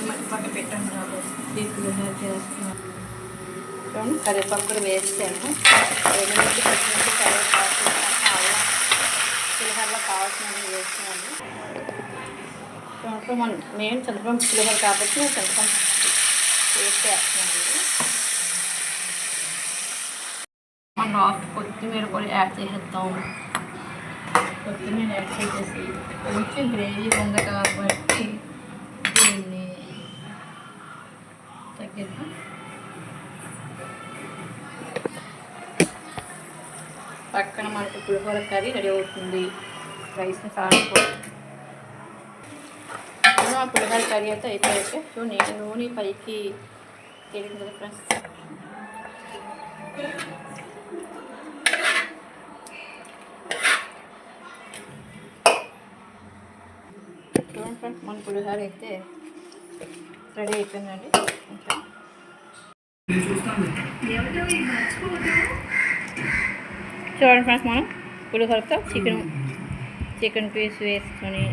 మట్టి పక్క పెట్టాను కాబట్టి పులిహోర చేస్తున్నాను. చూడండి కరివేపాకు కూడా వేస్తాను. ఎండుమిర్చి పచ్చిమిర్చి కరివేపాకు పులిహోరలో కావాల్సినవి వేస్తున్నాను. చూడండి నేను చింతపండు పులిహోర కాబట్టి నేను చింతపండు వేస్ట్ వేస్తున్నాను. మనం లాస్ట్ కొత్తిమీర కూడా యాడ్ చేసేద్దాం. కొత్తిమీర యాడ్ చేసేసి కొంచెం గ్రేవీ ఉంది కాబట్టి దీన్ని తగ్గిద్దాం. పక్కన మనకి పులిహోర కర్రీ రెడీ అవుతుంది. రైస్ని సాగుతుంది. పులిహోర కర్రీ అయితే అయిపోయాక సో నేను నూనె పైకి తెలియదు కదా ఫ్రెండ్స్. చూడండి ఫ్రెండ్స్ మన పులిహోర అయితే రెడీ అయిపోయిందండి. చూడండి ఫ్రెండ్స్ మనం పులిహోరతో చికెన్ పీస్ వేసుకొని